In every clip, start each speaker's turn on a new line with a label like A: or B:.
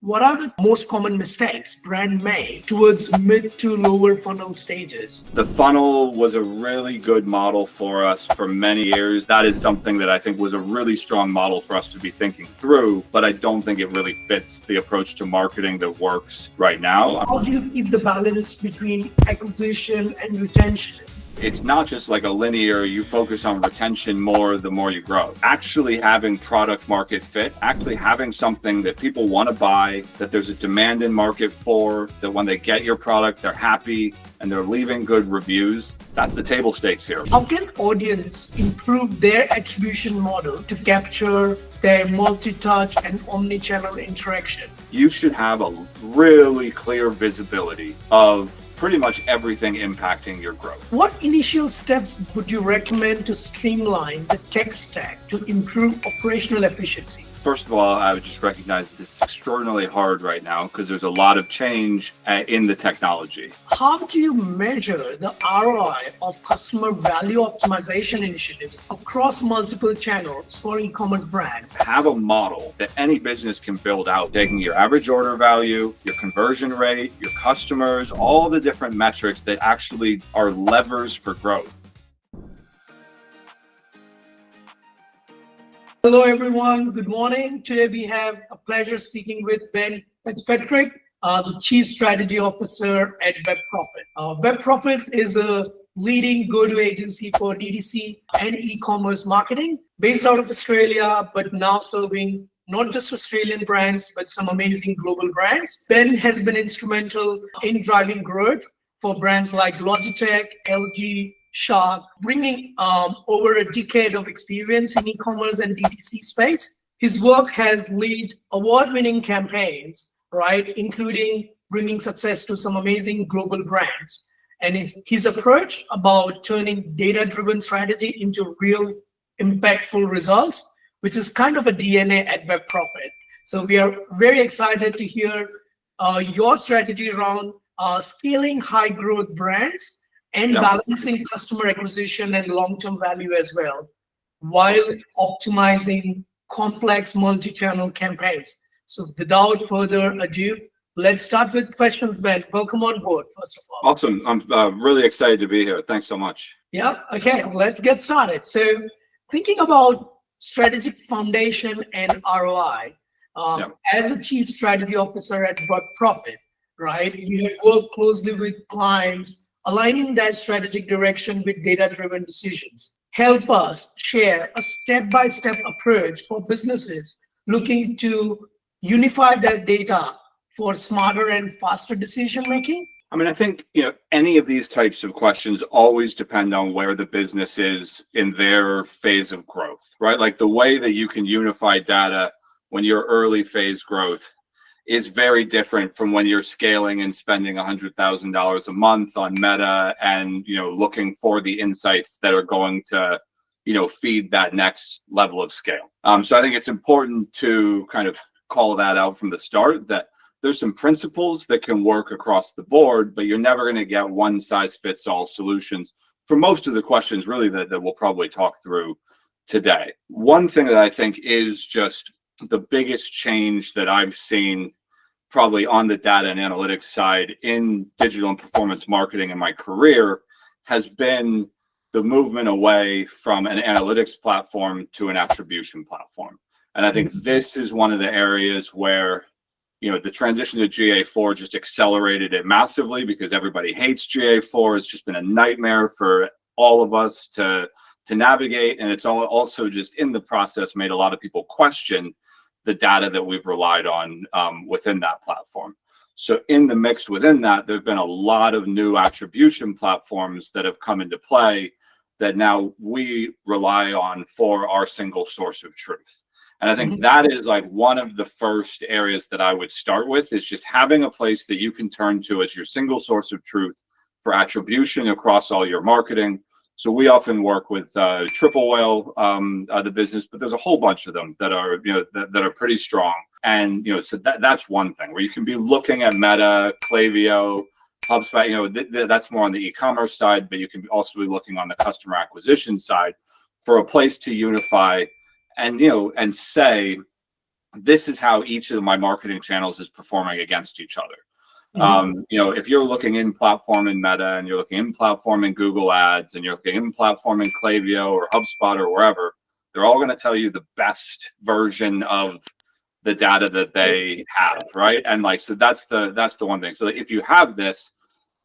A: what are the most common mistakes brand make towards mid to lower funnel stages?
B: The funnel was a really good model for us for many years. That is something that I think was a really strong model for us to be thinking through, but I don't think it really fits the approach to marketing that works right now.
A: How do you keep the balance between acquisition and retention?
B: It's not just like a linear, you focus on retention more the more you grow. Actually having product market fit, actually having something that people want to buy, that there's a demand in market for, that when they get your product, they're happy and they're leaving good reviews. That's the table stakes here.
A: How can audience improve their attribution model to capture their multi-touch and omni-channel interaction?
B: You should have a really clear visibility of pretty much everything impacting your growth.
A: What initial steps would you recommend to streamline the tech stack to improve operational efficiency?
B: First of all, I would just recognize this is extraordinarily hard right now because there's a lot of change in the technology.
A: How do you measure the ROI of customer value optimization initiatives across multiple channels for e-commerce brands?
B: Have a model that any business can build out, taking your average order value, your conversion rate, your customers, all the different metrics that actually are levers for growth.
A: Hello, everyone. Good morning. Today, we have a pleasure speaking with Ben Fitzpatrick, the Chief Strategy Officer at WebProfit. WebProfit is a leading go-to agency for DTC and e-commerce marketing based out of Australia, but now serving not just Australian brands, but some amazing global brands. Ben has been instrumental in driving growth for brands like Logitech, LG, Shark, bringing over a decade of experience in e-commerce and DTC space. His work has led award-winning campaigns, right, including bringing success to some amazing global brands. And his approach about turning data-driven strategy into real impactful results, which is kind of a DNA at WebProfit. So we are very excited to hear your strategy around scaling high-growth brands and balancing customer acquisition and long-term value as well, while optimizing complex multi-channel campaigns. So without further ado, let's start with questions, Ben. Welcome on board, first of all.
B: Awesome. I'm really excited to be here. Thanks so much.
A: Yeah, okay, let's get started. So thinking about strategic foundation and ROI, as a Chief Strategy Officer at WebProfit, right, you have worked closely with clients, aligning that strategic direction with data-driven decisions. Help us share a step-by-step approach for businesses looking to unify their data for smarter and faster decision-making.
B: I mean, I think, any of these types of questions always depend on where the business is in their phase of growth, right? Like the way that you can unify data when you're early phase growth is very different from when you're scaling and spending $100,000 a month on Meta and, looking for the insights that are going to, feed that next level of scale. So I think it's important to kind of call that out from the start, that there's some principles that can work across the board, but you're never going to get one size fits all solutions for most of the questions really that we'll probably talk through today. One thing that I think is just the biggest change that I've seen probably on the data and analytics side in digital and performance marketing in my career has been the movement away from an analytics platform to an attribution platform. And I think this is one of the areas where, the transition to GA4 just accelerated it massively because everybody hates GA4. It's just been a nightmare for all of us to navigate. And it's also just in the process made a lot of people question the data that we've relied on within that platform. So in the mix within that, there've been a lot of new attribution platforms that have come into play that now we rely on for our single source of truth. And I think that is like one of the first areas that I would start with, is just having a place that you can turn to as your single source of truth for attribution across all your marketing. So we often work with Triple Whale, the business, but there's a whole bunch of them that are, that are pretty strong. And, so that's one thing where you can be looking at Meta, Klaviyo, HubSpot, that's more on the e-commerce side, but you can also be looking on the customer acquisition side for a place to unify and, and say, this is how each of my marketing channels is performing against each other. If you're looking in platform in Meta, and you're looking in platform in Google Ads, and you're looking in platform in Klaviyo or HubSpot or wherever, they're all going to tell you the best version of the data that they have, right? And so that's the one thing. So if you have this,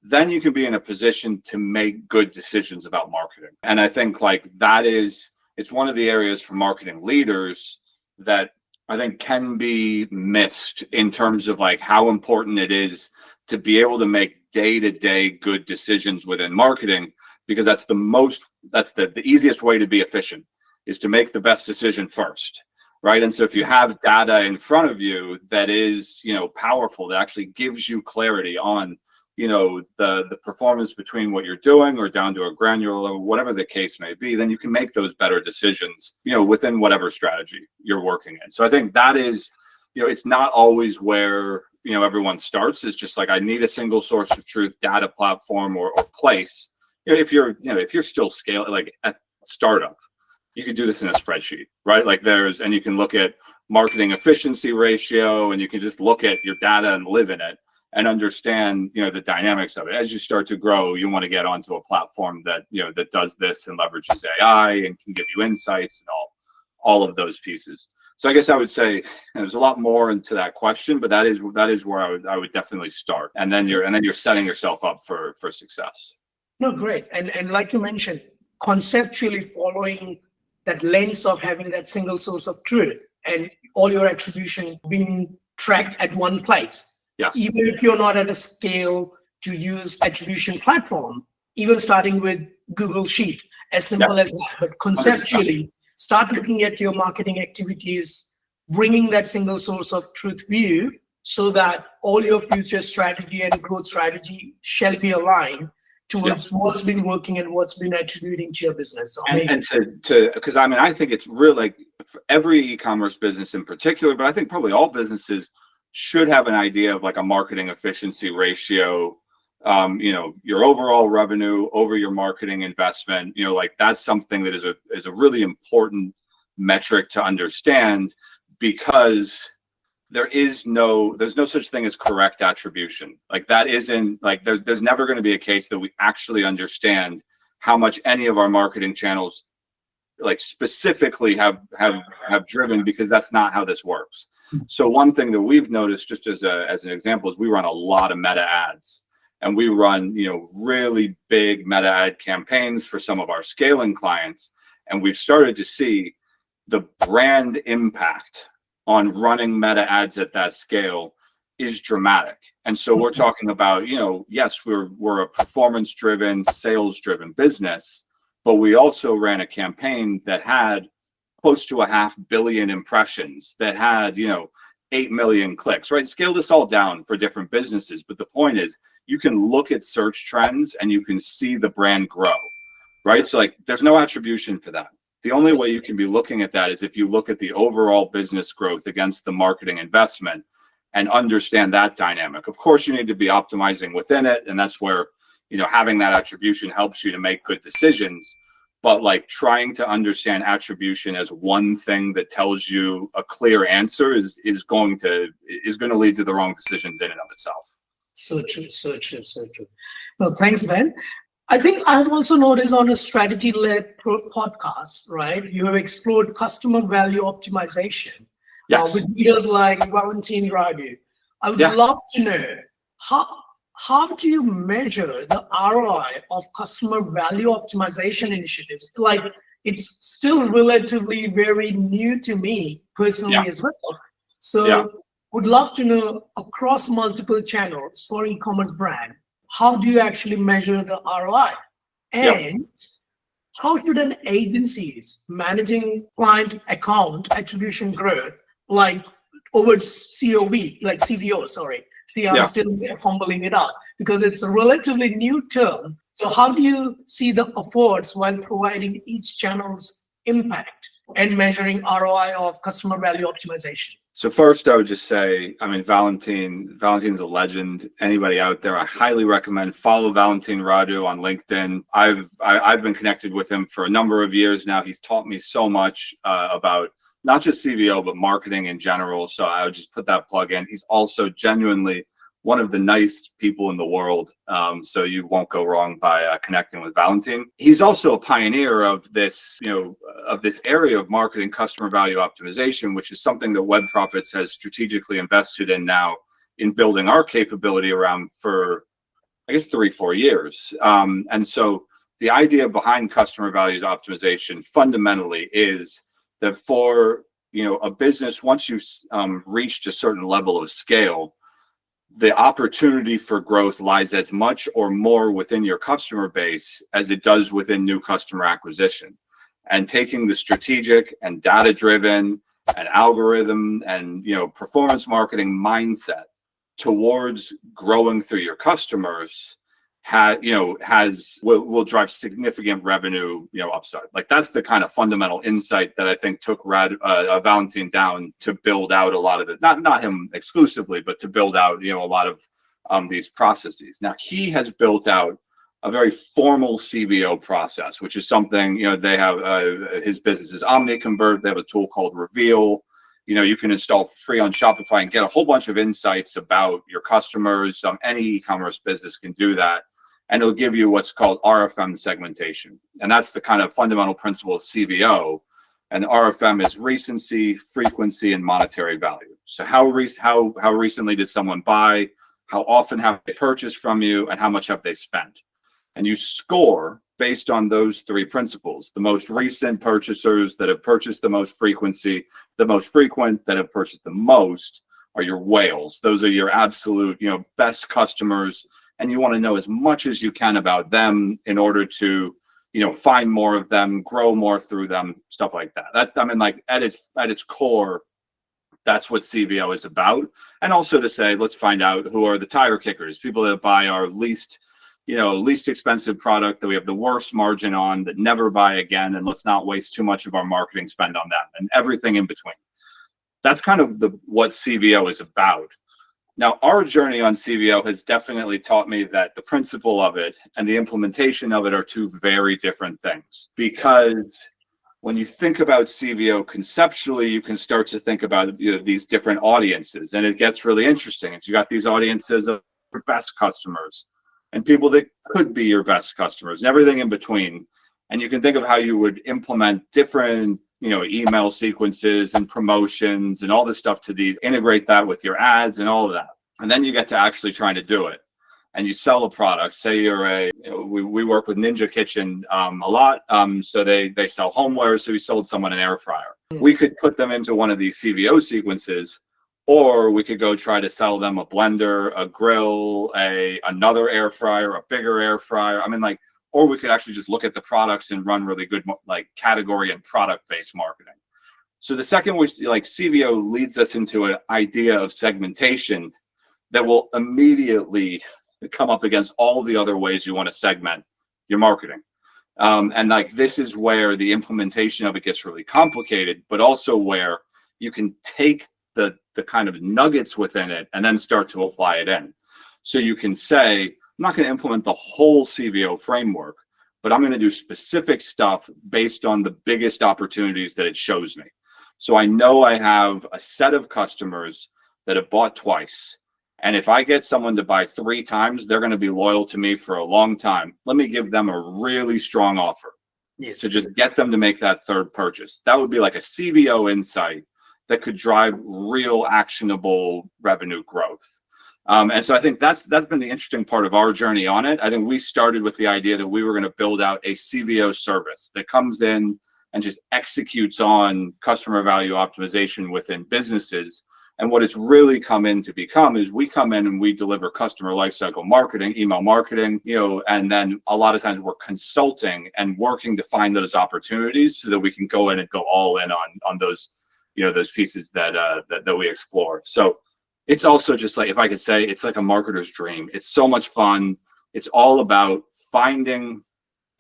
B: then you can be in a position to make good decisions about marketing. And I think it's one of the areas for marketing leaders that I think can be missed in terms of how important it is to be able to make day-to-day good decisions within marketing, because that's the easiest way to be efficient, is to make the best decision first, right? And so if you have data in front of you that is, powerful, that actually gives you clarity on, the performance between what you're doing or down to a granular level, whatever the case may be, then you can make those better decisions, within whatever strategy you're working in. So I think that is, it's not always where, everyone starts. It's just I need a single source of truth data platform or place. If you're still scaling, at startup, you could do this in a spreadsheet, right? And you can look at marketing efficiency ratio, and you can just look at your data and live in it and understand, the dynamics of it. As you start to grow, you want to get onto a platform that, that does this and leverages AI and can give you insights and all of those pieces. So I guess I would say there's a lot more into that question, but that is where I would definitely start. And then you're setting yourself up for success.
A: No, great. And like you mentioned, conceptually following that lens of having that single source of truth and all your attribution being tracked at one place.
B: Yes.
A: Even if you're not at a scale to use attribution platform, even starting with Google Sheet, as simple as that. But conceptually, start looking at your marketing activities, bringing that single source of truth view so that all your future strategy and growth strategy shall be aligned towards what's been working and what's been attributing to your business.
B: Because I think it's really for every e-commerce business in particular, but I think probably all businesses should have an idea of a marketing efficiency ratio, your overall revenue over your marketing investment, that's something that is a really important metric to understand, because there's no such thing as correct attribution. That isn't there's never going to be a case that we actually understand how much any of our marketing channels specifically have driven, because that's not how this works. So one thing that we've noticed, just as an example, is we run a lot of meta ads, and we run really big meta ad campaigns for some of our scaling clients, and we've started to see the brand impact on running meta ads at that scale is dramatic. And so we're talking about, yes, we're a performance driven, sales driven business, but we also ran a campaign that had close to 500 million impressions, that had 8 million clicks, right? Scale this all down for different businesses, but the point is you can look at search trends and you can see the brand grow, right? So there's no attribution for that. The only way you can be looking at that is if you look at the overall business growth against the marketing investment and understand that dynamic. Of course, you need to be optimizing within it, and that's where having that attribution helps you to make good decisions. But trying to understand attribution as one thing that tells you a clear answer is going to lead to the wrong decisions in and of itself.
A: So true. Well, thanks, Ben. I think I've also noticed on a strategy-led podcast, right? You have explored customer value optimization with leaders like Valentin Radu. I would love to know how do you measure the ROI of customer value optimization initiatives? It's still relatively very new to me personally as well. So would love to know, across multiple channels for e-commerce brand, how do you actually measure the ROI? And how should an agencies managing client account attribution growth, over CVO, sorry. See, I'm still fumbling it up because it's a relatively new term. So how do you see the efforts while providing each channel's impact and measuring ROI of customer value optimization?
B: So first, I would just say, Valentin's a legend. Anybody out there, I highly recommend follow Valentin Radu on LinkedIn. I've been connected with him for a number of years now. He's taught me so much about not just CVO, but marketing in general. So I would just put that plug in. He's also genuinely one of the nice people in the world. So you won't go wrong by connecting with Valentin. He's also a pioneer of this, of this area of marketing customer value optimization, which is something that Web Profits has strategically invested in now in building our capability around for, I guess, 3-4 years. And so the idea behind customer values optimization fundamentally is that for, a business, once you've reached a certain level of scale, the opportunity for growth lies as much or more within your customer base as it does within new customer acquisition. And taking the strategic and data-driven and algorithm and, performance marketing mindset towards growing through your customers will drive significant revenue, upside. Like, that's the kind of fundamental insight that I think took Valentin down to build out a lot of the, not him exclusively, but to build out, a lot of these processes. Now, he has built out a very formal CVO process, which is something, they have, his business is OmniConvert. They have a tool called Reveal. You can install free on Shopify and get a whole bunch of insights about your customers. Any e-commerce business can do that. And it'll give you what's called RFM segmentation. And that's the kind of fundamental principle of CVO. And RFM is recency, frequency, and monetary value. So how recently did someone buy? How often have they purchased from you? And how much have they spent? And you score based on those three principles. The most recent purchasers that have purchased the most frequency, the most frequent that have purchased the most are your whales. Those are your absolute, best customers. And you want to know as much as you can about them in order to, find more of them, grow more through them, stuff like that. At its core, that's what CVO is about. And also to say, let's find out who are the tire kickers, people that buy our least expensive product that we have the worst margin on, that never buy again, and let's not waste too much of our marketing spend on them, and everything in between. That's kind of what CVO is about. Now, our journey on CVO has definitely taught me that the principle of it and the implementation of it are two very different things. Because when you think about CVO conceptually, you can start to think about these different audiences, and it gets really interesting. You got these audiences of your best customers and people that could be your best customers and everything in between. And you can think of how you would implement different email sequences and promotions and all this stuff to these, integrate that with your ads and all of that. And then you get to actually trying to do it. And you sell a product. Say we work with Ninja Kitchen a lot. So they sell homeware. So we sold someone an air fryer. We could put them into one of these CVO sequences, or we could go try to sell them a blender, a grill, another air fryer, a bigger air fryer. Or we could actually just look at the products and run really good category and product-based marketing. So the second, which CVO leads us into an idea of segmentation that will immediately come up against all the other ways you want to segment your marketing. This is where the implementation of it gets really complicated, but also where you can take the kind of nuggets within it and then start to apply it in. So you can say, I'm not going to implement the whole CVO framework, but I'm going to do specific stuff based on the biggest opportunities that it shows me. So I know I have a set of customers that have bought twice. And if I get someone to buy 3 times, they're going to be loyal to me for a long time. Let me give them a really strong offer.
A: Yes.
B: To just get them to make that third purchase. That would be like a CVO insight that could drive real actionable revenue growth. And so I think that's been the interesting part of our journey on it. I think we started with the idea that we were going to build out a CVO service that comes in and just executes on customer value optimization within businesses. And what it's really come in to become is we come in and we deliver customer lifecycle marketing, email marketing, and then a lot of times we're consulting and working to find those opportunities so that we can go in and go all in on those, those pieces that we explore. So it's also just if I could say, it's like a marketer's dream. It's so much fun. It's all about finding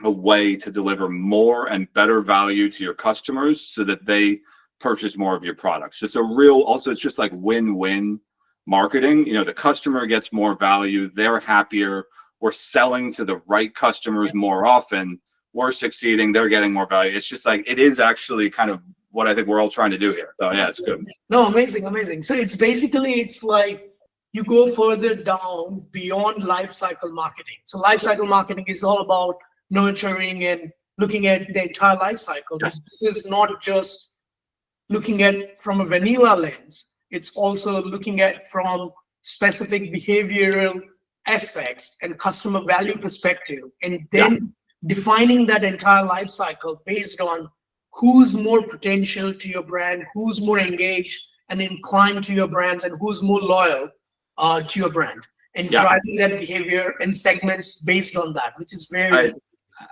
B: a way to deliver more and better value to your customers so that they purchase more of your products. So it's just like win-win marketing. The customer gets more value. They're happier. We're selling to the right customers more often. We're succeeding. They're getting more value. It's just it is actually kind of what I think we're all trying to do here. So yeah, it's good.
A: No, amazing, amazing. So it's like you go further down beyond life cycle marketing. So life cycle marketing is all about nurturing and looking at the entire life cycle.
B: Yes.
A: This is not just looking at from a vanilla lens. It's also looking at from specific behavioral aspects and customer value perspective, and then defining that entire life cycle based on who's more potential to your brand, who's more engaged and inclined to your brands, and who's more loyal to your brand, and driving that behavior and segments based on that, which is very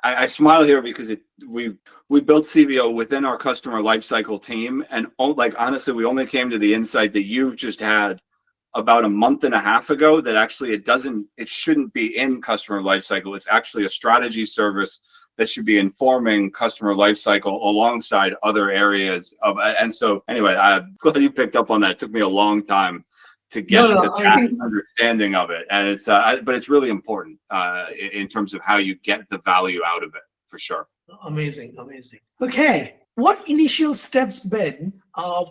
B: I smile here because we built CVO within our customer lifecycle team, and like honestly, we only came to the insight that you've just had about a month and a half ago that actually it shouldn't be in customer lifecycle. It's actually a strategy service that should be informing customer lifecycle alongside other areas of. And so anyway, I'm glad you picked up on that. It took me a long time to get to that understanding of it, and it's but it's really important in terms of how you get the value out of it, for sure.
A: Amazing. Okay, what initial steps, Ben,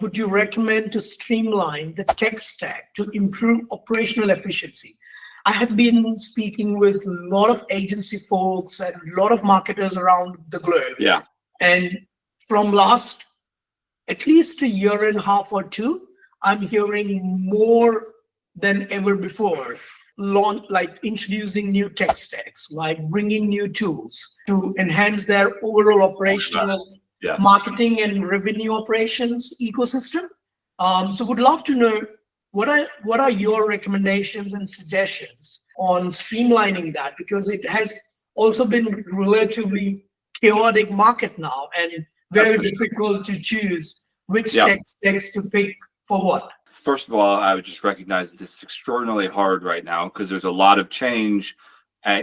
A: would you recommend to streamline the tech stack to improve operational efficiency? I have been speaking with a lot of agency folks and a lot of marketers around the globe.
B: Yeah.
A: And from last at least a year and a half or two, I'm hearing more than ever before, like introducing new tech stacks, like bringing new tools to enhance their overall operational marketing and revenue operations ecosystem. So would love to know what are your recommendations and suggestions on streamlining that, because it has also been relatively chaotic market now and very difficult to choose which tech stacks to pick for what.
B: First of all, I would just recognize this is extraordinarily hard right now because there's a lot of change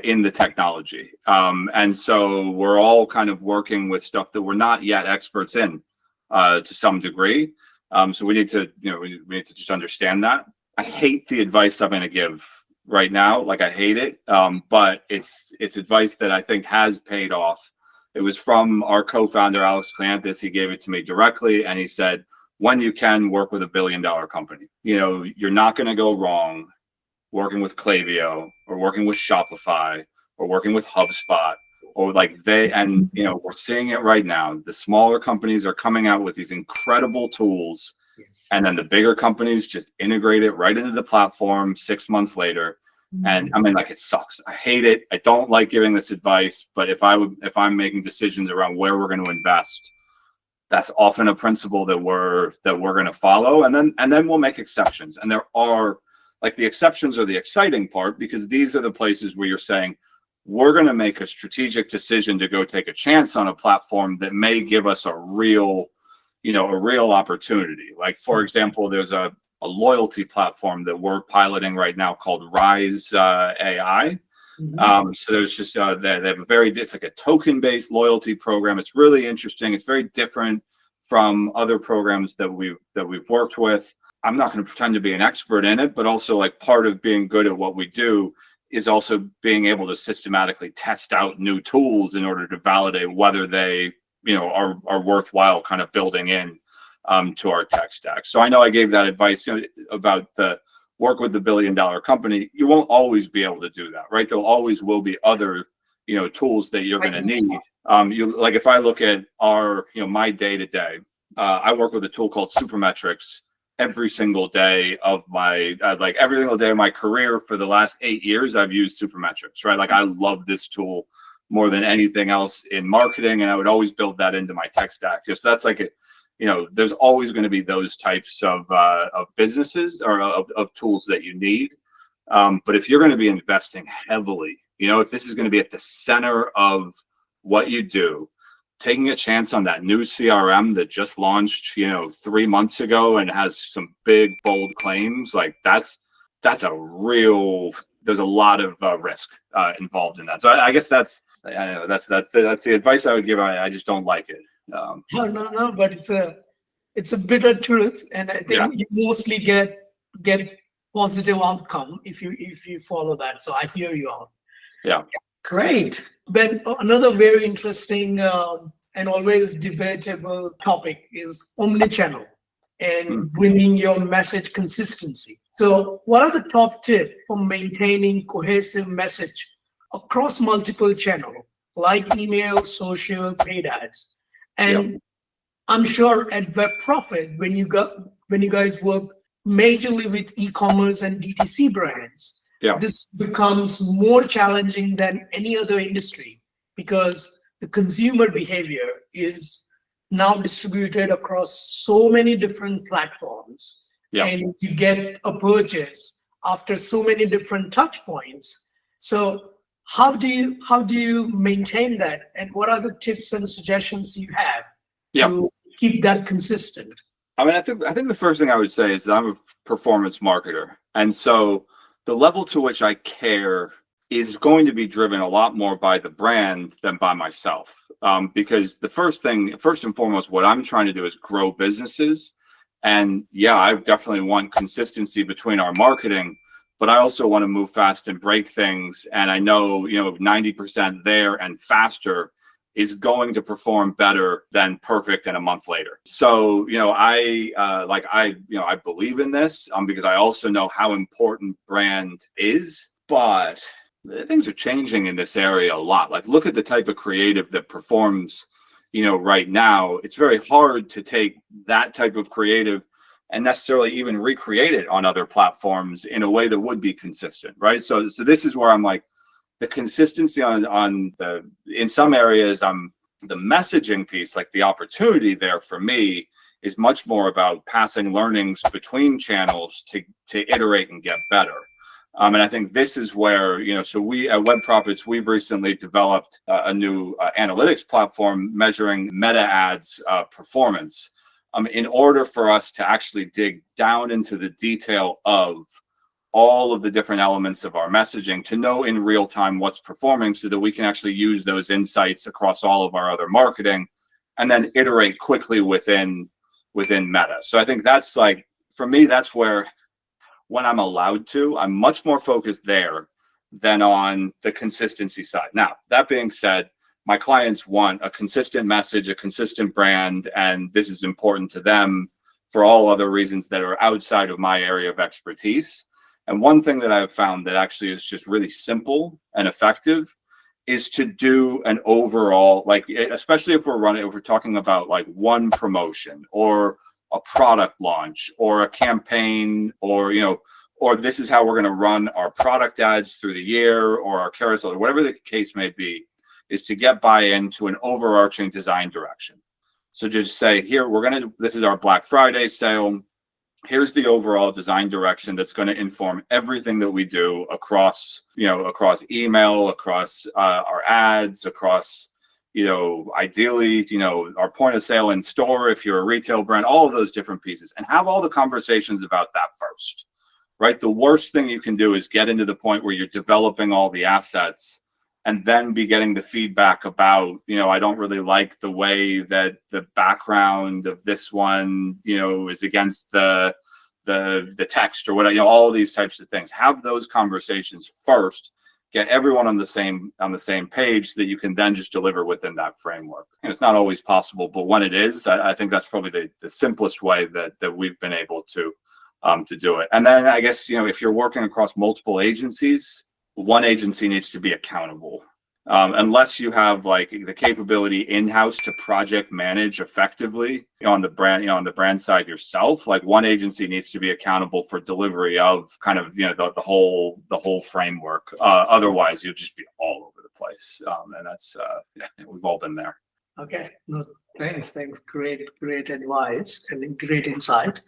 B: in the technology. And so we're all kind of working with stuff that we're not yet experts in to some degree. So we need to, we need to just understand that. I hate the advice I'm going to give right now. Like, I hate it, but it's advice that I think has paid off. It was from our co-founder, Alex Clantis. He gave it to me directly, and he said, when you can work with $1 billion company, you're not going to go wrong working with Klaviyo or working with Shopify or working with HubSpot or we're seeing it right now. The smaller companies are coming out with these incredible tools, and then the bigger companies just integrate it right into the platform 6 months later. And I mean, like, it sucks. I hate it. I don't like giving this advice, but if I'm making decisions around where we're going to invest, that's often a principle that we're going to follow, and then we'll make exceptions. And there are, like, the exceptions are the exciting part, because these are the places where you're saying, we're going to make a strategic decision to go take a chance on a platform that may give us a real opportunity. Like, for example, there's a loyalty platform that we're piloting right now called Rise AI. So there's just they have it's like a token-based loyalty program. It's really interesting. It's very different from other programs that we've worked with. I'm not going to pretend to be an expert in it, but also, like, part of being good at what we do is also being able to systematically test out new tools in order to validate whether they are worthwhile kind of building in to our tech stack. So I know I gave that advice about the work with the $1 billion company. You won't always be able to do that, right? There always will be other, tools that you're going to need. Like, if I look at our, my day to day, I work with a tool called Supermetrics every single day of my, every single day of my career for the last 8 years. I've used Supermetrics, right? Like, I love this tool more than anything else in marketing, and I would always build that into my tech stack. So that's like there's always going to be those types of businesses or of tools that you need. But if you're going to be investing heavily, if this is going to be at the center of what you do, taking a chance on that new CRM that just launched, 3 months ago and has some big, bold claims, like that's a real, there's a lot of risk involved in that. So I guess that's the advice I would give. I just don't like it.
A: No, but it's a bitter truth, and I think you mostly get positive outcome if you follow that. So I hear you all.
B: Yeah.
A: Great. Ben, another very interesting and always debatable topic is omnichannel and bringing your message consistency. So what are the top tips for maintaining cohesive message across multiple channels like email, social, paid ads? And I'm sure at Web Profit, when you guys work majorly with e-commerce and DTC brands, this becomes more challenging than any other industry because the consumer behavior is now distributed across so many different platforms, and you get a purchase after so many different touch points. So how do you maintain that, and what are the tips and suggestions you have to keep that consistent?
B: I mean, I think the first thing I would say is that I'm a performance marketer, and so the level to which I care is going to be driven a lot more by the brand than by myself. Because the first and foremost, what I'm trying to do is grow businesses. And I definitely want consistency between our marketing, but I also want to move fast and break things. And I know, 90% there and faster is going to perform better than perfect and a month later. So, I believe in this because I also know how important brand is, but things are changing in this area a lot. Like, look at the type of creative that performs, right now. It's very hard to take that type of creative and necessarily even recreate it on other platforms in a way that would be consistent, right? So this is where I'm like, the consistency in some areas, the messaging piece, like the opportunity there for me is much more about passing learnings between channels to iterate and get better. And I think this is where, so we at Web Profits, we've recently developed a new analytics platform measuring meta ads performance in order for us to actually dig down into the detail of all of the different elements of our messaging to know in real time what's performing so that we can actually use those insights across all of our other marketing and then iterate quickly within Meta. So I think that's like, for me, that's where, when I'm allowed to, I'm much more focused there than on the consistency side. Now, that being said, my clients want a consistent message, a consistent brand, and this is important to them for all other reasons that are outside of my area of expertise. And one thing that I've found that actually is just really simple and effective is to do an overall, like, especially if we're talking about like one promotion or a product launch or a campaign, or this is how we're going to run our product ads through the year, or our carousel, or whatever the case may be, is to get buy-in to an overarching design direction. So just say, here, this is our Black Friday sale. Here's the overall design direction that's going to inform everything that we do across email, across our ads, across, ideally, our point of sale in store, if you're a retail brand, all of those different pieces, and have all the conversations about that first, right? The worst thing you can do is get into the point where you're developing all the assets and then be getting the feedback about, I don't really like the way that the background of this one, is against the text or whatever, all these types of things. Have those conversations first, get everyone on the same page so that you can then just deliver within that framework. And it's not always possible, but when it is, I think that's probably the simplest way that we've been able to do it. And then I guess, if you're working across multiple agencies, one agency needs to be accountable. Unless you have like the capability in-house to project manage effectively on the brand side yourself, like one agency needs to be accountable for delivery of kind of, the whole framework. Otherwise you'll just be all over the place. And that's, we've all been there.
A: Okay. No, thanks. Great advice and great insight.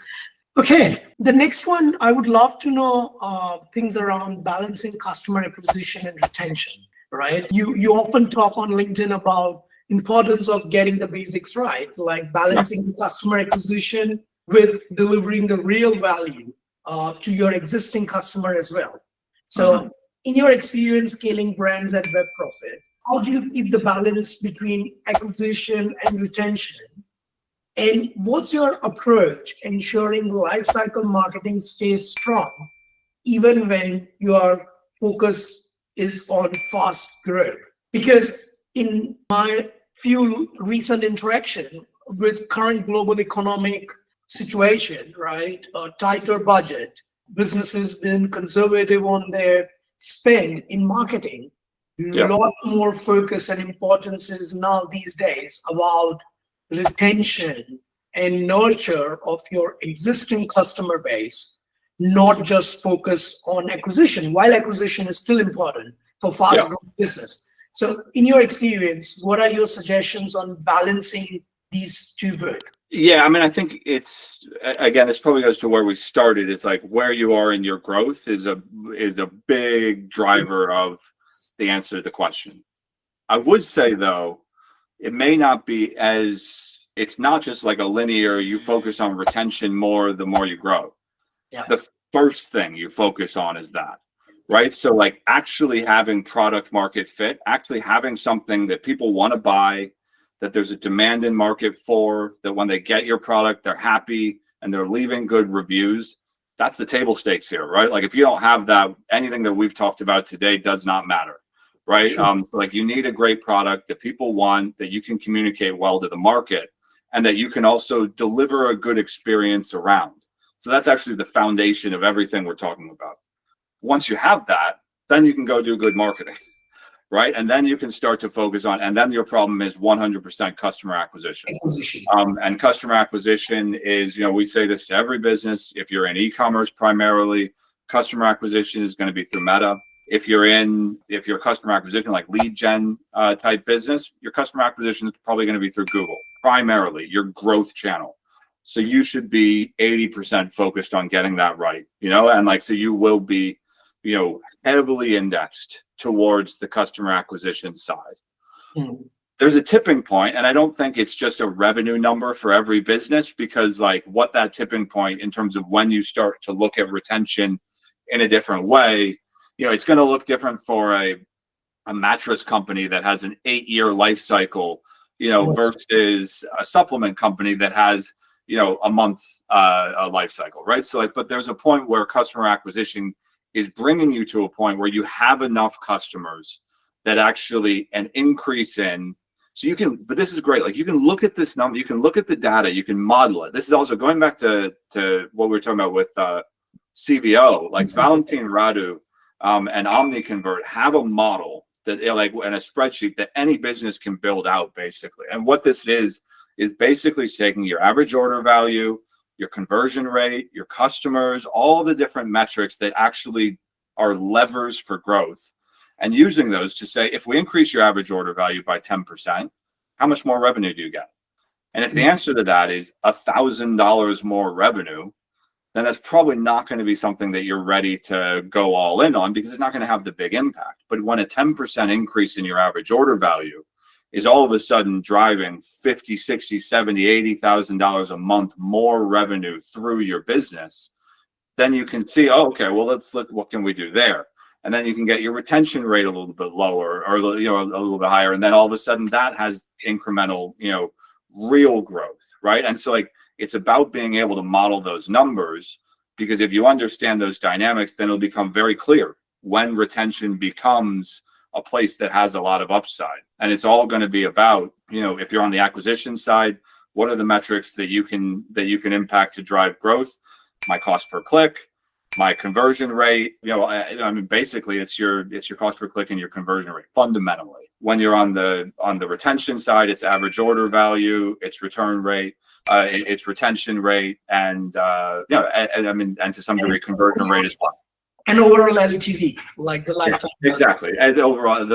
A: Okay, the next one, I would love to know things around balancing customer acquisition and retention, right? You often talk on LinkedIn about importance of getting the basics right, like balancing the customer acquisition with delivering the real value to your existing customer as well. So in your experience scaling brands at Web Profit, how do you keep the balance between acquisition and retention? And what's your approach ensuring lifecycle marketing stays strong, even when your focus is on fast growth? Because in my few recent interaction with current global economic situation, right? A tighter budget, businesses been conservative on their spend in marketing.
B: Yeah.
A: Lot more focus and importance is now these days about retention and nurture of your existing customer base, not just focus on acquisition, while acquisition is still important for fast
B: Yeah.
A: growing business. So in your experience, what are your suggestions on balancing these two both?
B: Yeah, I mean, I think it's, again, this probably goes to where we started, is like where you are in your growth is a big driver of the answer to the question. I would say though, it may not be as, it's not just like a linear, you focus on retention more the more you grow.
A: Yeah.
B: The first thing you focus on is that, right? So like actually having product market fit, actually having something that people want to buy, that there's a demand in market for, that when they get your product, they're happy and they're leaving good reviews. That's the table stakes here, right? Like if you don't have that, anything that we've talked about today does not matter, right? Like you need a great product that people want, that you can communicate well to the market, and that you can also deliver a good experience around. So that's actually the foundation of everything we're talking about. Once you have that, then you can go do good marketing. Right. And then you can start to focus on, and then your problem is 100% customer acquisition. And customer acquisition is, you know, we say this to every business. If you're in e-commerce primarily, customer acquisition is going to be through Meta. If you're customer acquisition, like lead gen type business, your customer acquisition is probably going to be through Google, primarily your growth channel. So you should be 80% focused on getting that right, you know, and like, so you will be, you know, heavily indexed towards the customer acquisition side. There's a tipping point, and I don't think it's just a revenue number for every business, because like what that tipping point in terms of when you start to look at retention in a different way, you know, it's going to look different for a mattress company that has an 8-year life cycle, you know, versus a supplement company that has, you know, a month a life cycle, right? So like, but there's a point where customer acquisition is bringing you to a point where you have enough customers that actually an increase in, so you can, but this is great. Like you can look at this number, you can look at the data, you can model it. This is also going back to what we were talking about with CVO, like Valentin Radu and OmniConvert have a model that like, and a spreadsheet that any business can build out basically. And what this is basically taking your average order value, your conversion rate, your customers, all the different metrics that actually are levers for growth, and using those to say, if we increase your average order value by 10%, how much more revenue do you get? And if the answer to that is $1,000 more revenue, then that's probably not going to be something that you're ready to go all in on, because it's not going to have the big impact. But when a 10% increase in your average order value is all of a sudden driving $50,000, $60,000, $70,000, $80,000 a month more revenue through your business, then you can see, oh, okay, well, let's look, what can we do there? And then you can get your retention rate a little bit lower, or, you know, a little bit higher. And then all of a sudden that has incremental, you know, real growth, right? And so like, it's about being able to model those numbers, because if you understand those dynamics, then it'll become very clear when retention becomes a place that has a lot of upside. And it's all going to be about, you know, if you're on the acquisition side, what are the metrics that you can impact to drive growth? My cost per click, my conversion rate, you know, I mean, basically it's your cost per click and your conversion rate fundamentally. When you're on the retention side, it's average order value, it's return rate, it's retention rate, and I mean, and to some degree conversion rate as well.
A: And overall LTV, like the lifetime.
B: Yeah, exactly. And overall,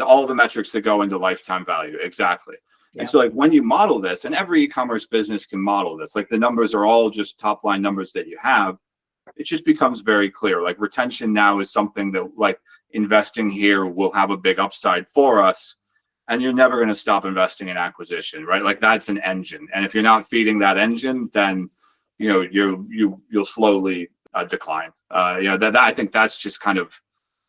B: all the metrics that go into lifetime value. Exactly. Yeah. And so like when you model this, and every e-commerce business can model this, like the numbers are all just top line numbers that you have, it just becomes very clear. Like retention now is something that like investing here will have a big upside for us. And you're never going to stop investing in acquisition, right? Like that's an engine. And if you're not feeding that engine, then, you know, you'll slowly decline. That I think that's just kind of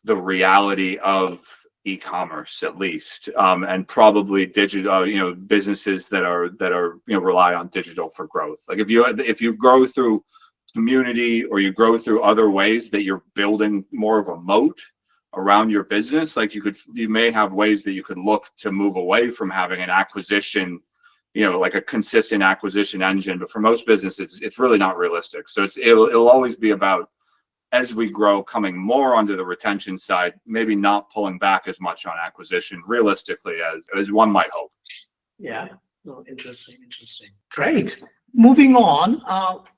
B: the reality of e-commerce, at least, and probably digital. You know, businesses that are rely on digital for growth. Like if you grow through community, or you grow through other ways that you're building more of a moat around your business, like you may have ways that you could look to move away from having an acquisition, like a consistent acquisition engine. But for most businesses, it's really not realistic. So it'll always be about, as we grow, coming more onto the retention side, maybe not pulling back as much on acquisition realistically as one might hope.
A: Yeah. Oh, interesting. Great. Moving on,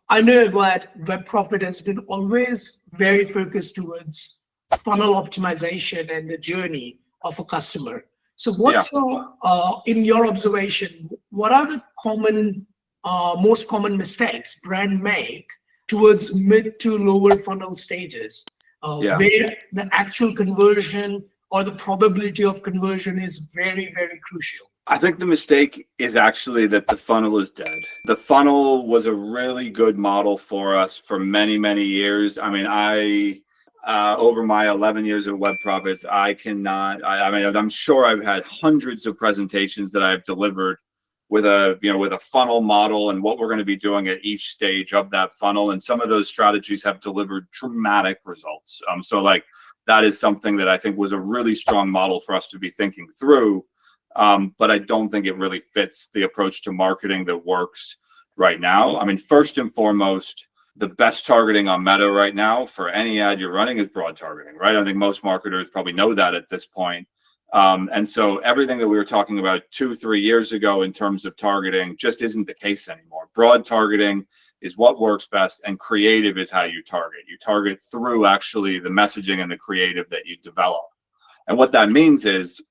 A: I know that WebProfit has been always very focused towards funnel optimization and the journey of a customer. So what's in your observation, what are the most common mistakes brand make towards mid to lower funnel stages, where the actual conversion or the probability of conversion is very, very crucial?
B: I think the mistake is actually that the funnel is dead. The funnel was a really good model for us for many, many years. I mean, over my 11 years of WebProfits, I'm sure I've had hundreds of presentations that I've delivered with a funnel model and what we're going to be doing at each stage of that funnel. And some of those strategies have delivered dramatic results. So like that is something that I think was a really strong model for us to be thinking through. But I don't think it really fits the approach to marketing that works right now. I mean, first and foremost, the best targeting on Meta right now for any ad you're running is broad targeting, right? I think most marketers probably know that at this point. And so everything that we were talking about 2-3 years ago in terms of targeting just isn't the case anymore. Broad targeting is what works best, and creative is how you target. You target through actually the messaging and the creative that you develop. And what that means is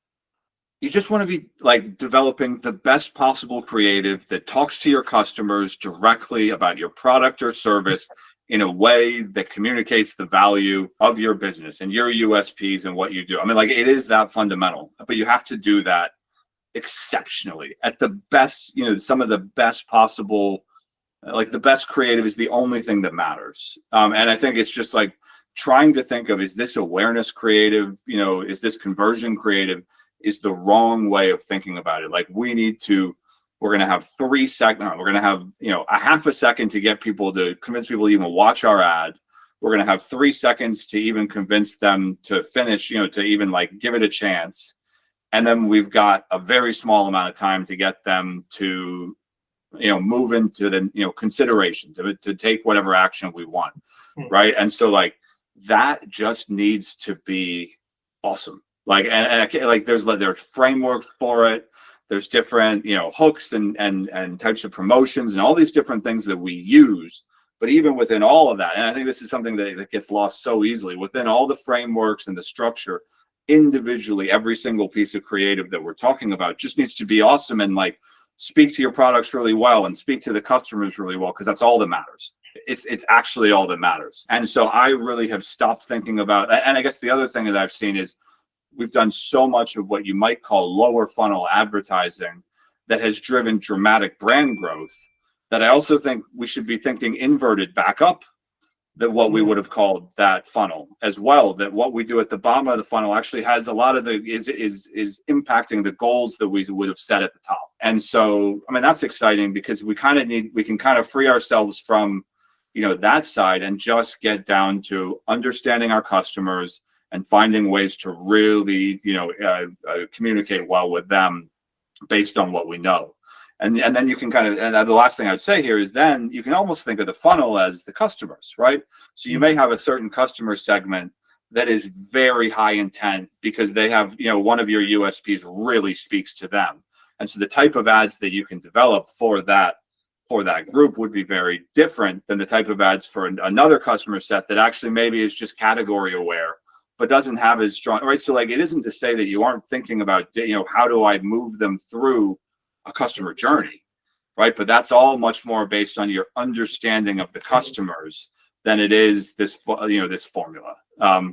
B: you just want to be like developing the best possible creative that talks to your customers directly about your product or service in a way that communicates the value of your business and your USPs and what you do. I mean, like it is that fundamental, but you have to do that exceptionally at the best, some of the best possible, like the best creative is the only thing that matters. And I think it's just like trying to think of, is this awareness creative? Is this conversion creative? Is the wrong way of thinking about it. Like we're going to have 3 seconds. We're going to have, a half a second to get people to convince people to even watch our ad. We're going to have 3 seconds to even convince them to finish, to even like give it a chance. And then we've got a very small amount of time to get them to, move into the, consideration to take whatever action we want. Right. And so like that just needs to be awesome. Like, and like there's frameworks for it. There's different, hooks and types of promotions and all these different things that we use. But even within all of that, and I think this is something that gets lost so easily, within all the frameworks and the structure, individually, every single piece of creative that we're talking about just needs to be awesome and like speak to your products really well and speak to the customers really well, because that's all that matters. It's actually all that matters. And so I really have stopped thinking about, and I guess the other thing that I've seen is, we've done so much of what you might call lower funnel advertising that has driven dramatic brand growth that I also think we should be thinking inverted back up, that what we would have called that funnel as well, that what we do at the bottom of the funnel actually has a lot of is impacting the goals that we would have set at the top. And so, I mean, that's exciting because we can kind of free ourselves from, that side and just get down to understanding our customers and finding ways to really, communicate well with them based on what we know. And then you can and the last thing I would say here is then you can almost think of the funnel as the customers, right? So you may have a certain customer segment that is very high intent because they have, one of your USPs really speaks to them. And so the type of ads that you can develop for that group would be very different than the type of ads for another customer set that actually maybe is just category aware, but doesn't have as strong, right? So like, it isn't to say that you aren't thinking about, how do I move them through a customer journey, right? But that's all much more based on your understanding of the customers than it is this, this formula.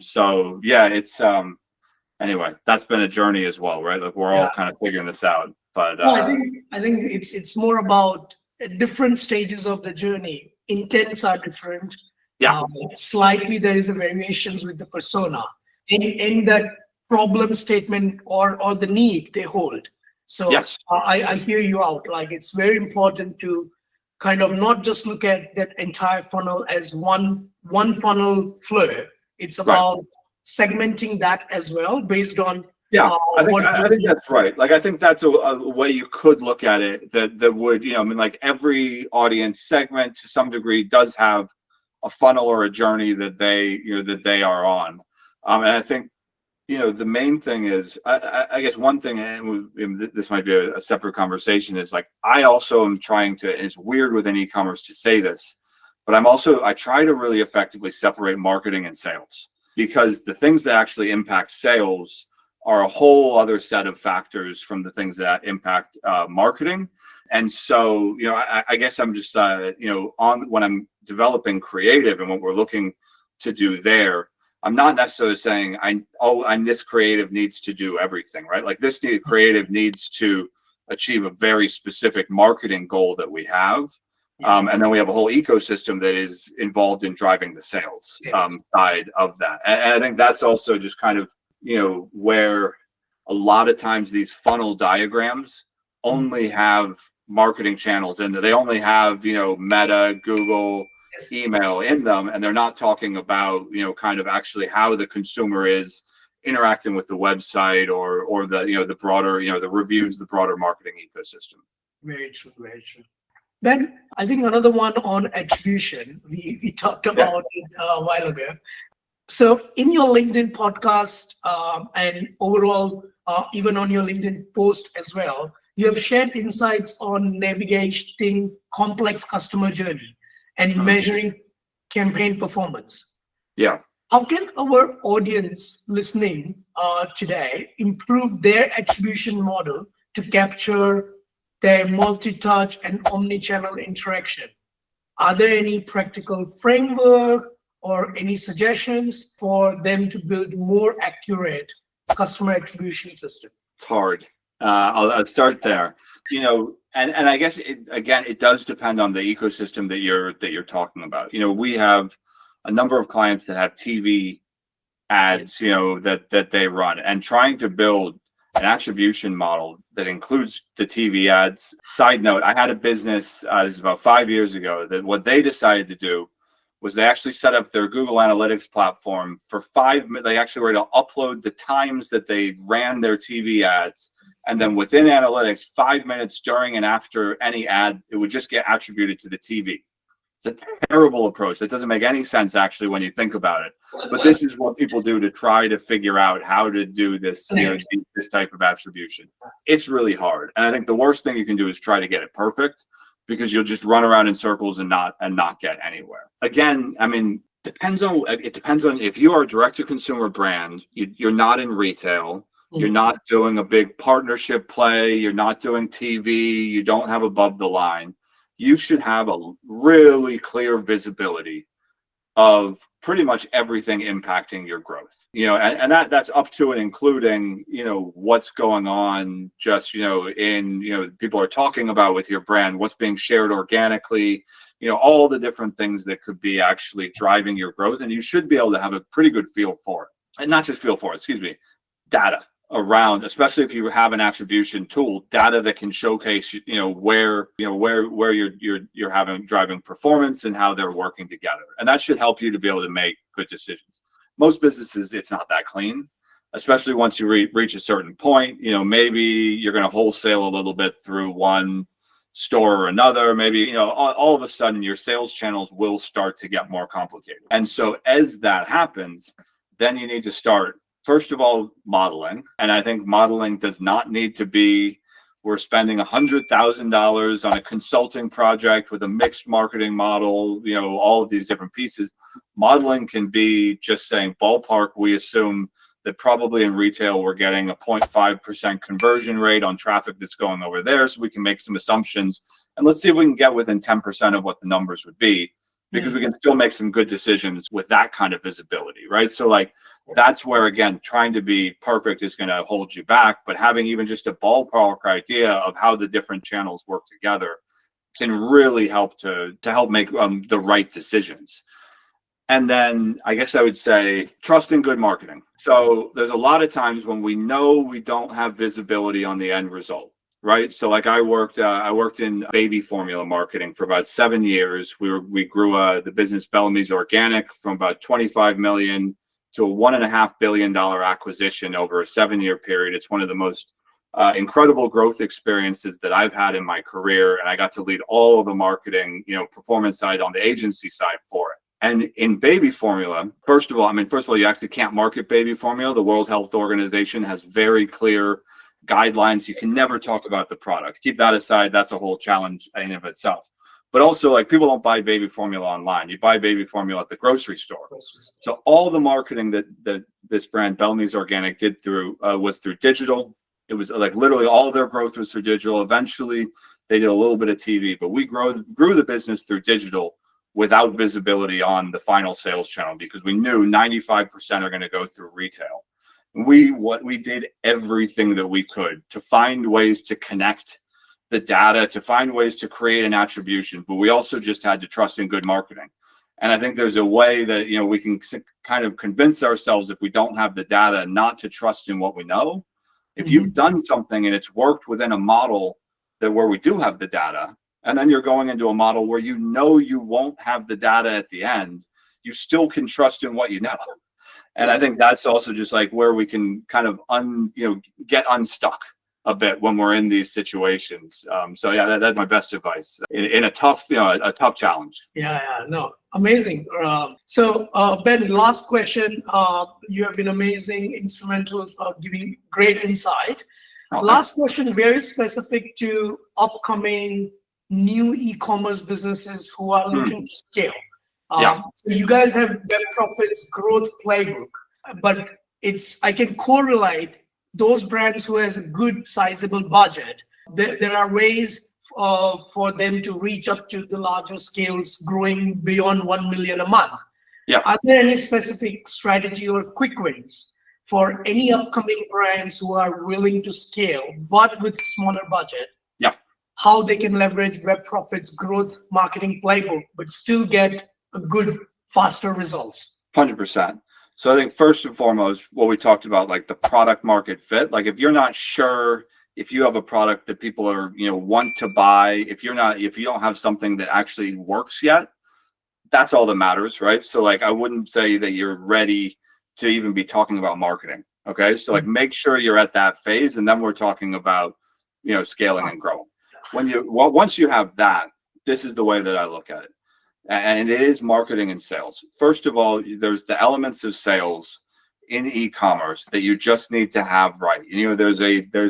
B: So yeah, it's, anyway, that's been a journey as well, right? Like we're all kind of figuring this out, but
A: I think it's more about different stages of the journey. Intents are different.
B: Yeah.
A: Slightly there is a variations with the persona in that problem statement or the need they hold. So
B: yes.
A: I hear you out. Like it's very important to kind of not just look at that entire funnel as one funnel flow. It's about segmenting that as well based on
B: Yeah,
A: what
B: I think that's right. Like, I think that's a way you could look at it that would, I mean, like every audience segment to some degree does have a funnel or a journey that they are on. And I think, the main thing is, I guess one thing, and this might be a separate conversation, is like, I also am trying to, and it's weird within e-commerce to say this, but I try to really effectively separate marketing and sales, because the things that actually impact sales are a whole other set of factors from the things that impact marketing. And so, I guess I'm just, on when I'm developing creative and what we're looking to do there, I'm not necessarily saying and this creative needs to do everything, right? Like this creative needs to achieve a very specific marketing goal that we have. And then we have a whole ecosystem that is involved in driving the sales side of that. And I think that's also just kind of, where a lot of times these funnel diagrams only have marketing channels in there. They only have, Meta, Google, email in them, and they're not talking about, kind of actually how the consumer is interacting with the website or the, the broader, the reviews, the broader marketing ecosystem.
A: Very true, very true. Ben, I think another one on attribution, we talked about it a while ago. So in your LinkedIn podcast and overall, even on your LinkedIn post as well, you have shared insights on navigating complex customer journey and measuring campaign performance.
B: Yeah.
A: How can our audience listening today improve their attribution model to capture their multi-touch and omni-channel interaction? Are there any practical framework or any suggestions for them to build more accurate customer attribution system?
B: It's hard. I'll start there. And I guess it does depend on the ecosystem that you're talking about. We have a number of clients that have TV ads, that they run, and trying to build an attribution model that includes the TV ads. Side note, I had a business, this is about 5 years ago, that what they decided to do was they actually set up their Google Analytics platform for 5 minutes. They actually were to upload the times that they ran their TV ads. And then within analytics, 5 minutes during and after any ad, it would just get attributed to the TV. It's a terrible approach. That doesn't make any sense, actually, when you think about it. But this is what people do to try to figure out how to do this, this type of attribution. It's really hard. And I think the worst thing you can do is try to get it perfect, because you'll just run around in circles and not get anywhere. Again, I mean, it depends on if you are a direct-to-consumer brand, you're not in retail, you're not doing a big partnership play, you're not doing TV, you don't have above the line. You should have a really clear visibility of pretty much everything impacting your growth, and that's up to and including, what's going on just, people are talking about with your brand, what's being shared organically, all the different things that could be actually driving your growth. And you should be able to have a pretty good feel for it, and not just feel for it, data around, especially if you have an attribution tool, data that can showcase, where you're having driving performance and how they're working together. And that should help you to be able to make good decisions. Most businesses, it's not that clean, especially once you reach a certain point. Maybe you're going to wholesale a little bit through one store or another. Maybe, all of a sudden your sales channels will start to get more complicated. And so as that happens, then you need to start, first of all, modeling. And I think modeling does not need to be, we're spending $100,000 on a consulting project with a mixed marketing model, all of these different pieces. Modeling can be just saying, ballpark, we assume that probably in retail, we're getting a 0.5% conversion rate on traffic that's going over there. So we can make some assumptions, and let's see if we can get within 10% of what the numbers would be, because we can still make some good decisions with that kind of visibility, right? So that's where, again, trying to be perfect is going to hold you back, but having even just a ballpark idea of how the different channels work together can really help to help make the right decisions. And then I guess I would say trust in good marketing. So there's a lot of times when we know we don't have visibility on the end result, right? So I worked in baby formula marketing for about 7 years. We grew the business Bellamy's Organic from about 25 million to a $1.5 billion acquisition over a 7-year period. It's one of the most incredible growth experiences that I've had in my career. And I got to lead all of the marketing, performance side on the agency side for it. And in baby formula, first of all, you actually can't market baby formula. The World Health Organization has very clear guidelines. You can never talk about the product. Keep that aside. That's a whole challenge in and of itself. But also, like, people don't buy baby formula online. You buy baby formula at the grocery store. So all the marketing that this brand, Bellamy's Organic, did was through digital. It was like literally all of their growth was through digital. Eventually, they did a little bit of TV, but we grew the business through digital without visibility on the final sales channel, because we knew 95% are going to go through retail. We did everything that we could to find ways to connect the data, to find ways to create an attribution, but we also just had to trust in good marketing. And I think there's a way that, we can kind of convince ourselves, if we don't have the data, not to trust in what we know. If you've done something and it's worked within a model where we do have the data, and then you're going into a model where you won't have the data at the end, you still can trust in what you know. And I think that's also just like where we can kind of get unstuck a bit when we're in these situations. So yeah, that's my best advice in a tough challenge.
A: No, amazing. So Ben, last question. You have been amazing, instrumental, giving great insight. Last question, very specific to upcoming new e-commerce businesses who are looking to scale. So you guys have Web Profit's growth playbook, but I can correlate those brands who has a good sizable budget. There are ways for them to reach up to the larger scales, growing beyond 1 million a month. Are there any specific strategy or quick wins for any upcoming brands who are willing to scale but with smaller budget? How they can leverage Web Profit's growth marketing playbook but still get a good, faster results?
B: 100%. So I think first and foremost, what we talked about, like the product market fit, like if you're not sure if you have a product that people are, want to buy, if you don't have something that actually works yet, that's all that matters, right? So like, I wouldn't say that you're ready to even be talking about marketing. Okay. So like, make sure you're at that phase. And then we're talking about, scaling and growing. Once you have that, this is the way that I look at it. And it is marketing and sales. First of all, there's the elements of sales in e-commerce that you just need to have right. There's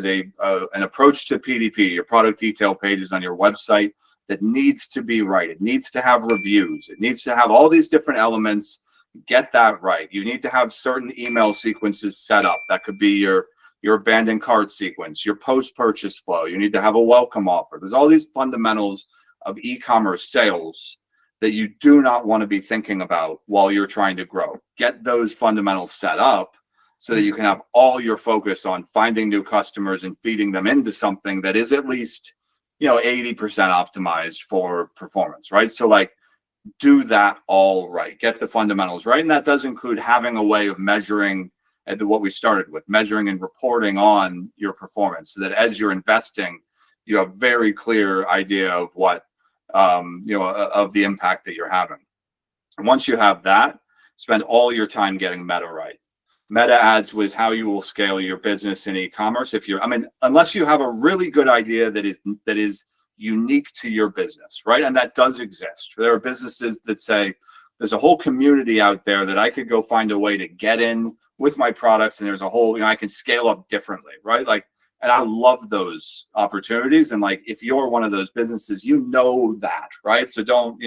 B: an approach to PDP, your product detail pages on your website, that needs to be right. It needs to have reviews. It needs to have all these different elements. Get that right. You need to have certain email sequences set up. That could be your abandoned cart sequence, your post-purchase flow. You need to have a welcome offer. There's all these fundamentals of e-commerce sales that you do not want to be thinking about while you're trying to grow. Get those fundamentals set up so that you can have all your focus on finding new customers and feeding them into something that is at least, 80% optimized for performance, right? So like, do that all right. Get the fundamentals right. And that does include having a way of measuring what we started with, measuring and reporting on your performance, so that as you're investing, you have very clear idea of what, of the impact that you're having. And once you have that, spend all your time getting meta right. Meta ads was how you will scale your business in e-commerce. Unless you have a really good idea that is unique to your business, right? And that does exist. There are businesses that say, there's a whole community out there that I could go find a way to get in with my products, and there's a whole, I can scale up differently, right? Like, and I love those opportunities. And like, if you're one of those businesses, that, right? So don't,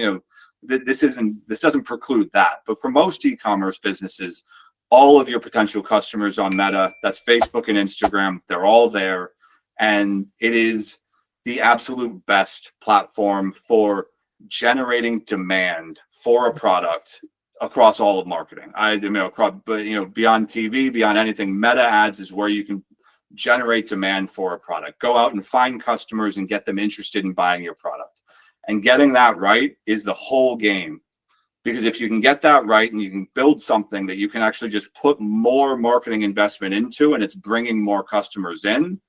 B: this doesn't preclude that. But for most e-commerce businesses, all of your potential customers on Meta, that's Facebook and Instagram, they're all there. And it is the absolute best platform for generating demand for a product across all of marketing. Beyond TV, beyond anything, Meta ads is where you can generate demand for a product. Go out and find customers and get them interested in buying your product. And getting that right is the whole game. Because if you can get that right and you can build something that you can actually just put more marketing investment into, and it's bringing more customers in,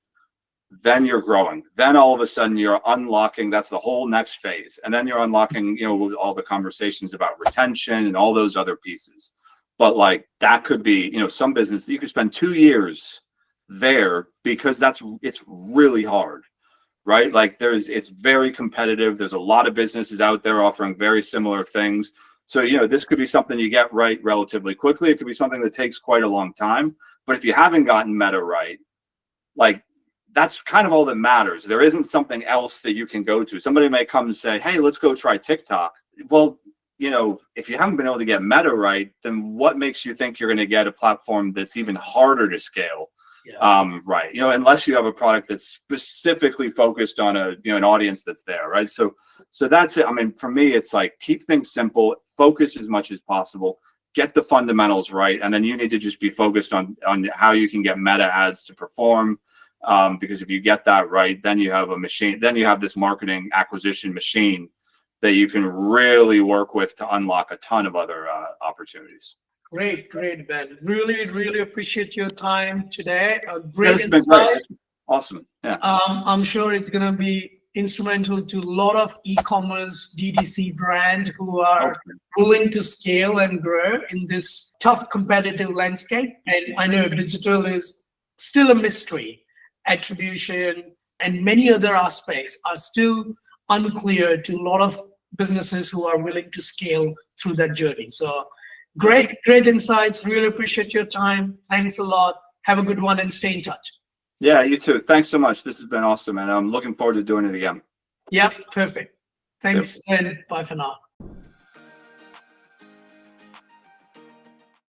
B: then you're growing. Then all of a sudden you're unlocking, that's the whole next phase. And then you're unlocking, all the conversations about retention and all those other pieces. but like that could be, some business that you could spend 2 years there because it's really hard, right? Like it's very competitive. There's a lot of businesses out there offering very similar things. So, this could be something you get right relatively quickly. It could be something that takes quite a long time. But if you haven't gotten meta right, like that's kind of all that matters. There isn't something else that you can go to. Somebody may come and say, hey, let's go try TikTok. Well, if you haven't been able to get meta right, then what makes you think you're going to get a platform that's even harder to scale? Yeah. Right. Unless you have a product that's specifically focused on an audience that's there. Right. So that's it. I mean, for me, it's like, keep things simple, focus as much as possible, get the fundamentals right. And then you need to just be focused on how you can get meta ads to perform. Because if you get that right, then you have a machine, then you have this marketing acquisition machine that you can really work with to unlock a ton of other opportunities.
A: Great, Ben. Really, really appreciate your time today. A great
B: insight. Great. Awesome. Yeah.
A: I'm sure it's going to be instrumental to a lot of e-commerce DTC brand who are willing to scale and grow in this tough competitive landscape. And I know digital is still a mystery. Attribution and many other aspects are still unclear to a lot of businesses who are willing to scale through that journey. So great insights. Really appreciate your time. Thanks a lot. Have a good one and stay in touch.
B: Yeah, you too. Thanks so much. This has been awesome. And I'm looking forward to doing it again.
A: Yep, perfect. Thanks and bye for now.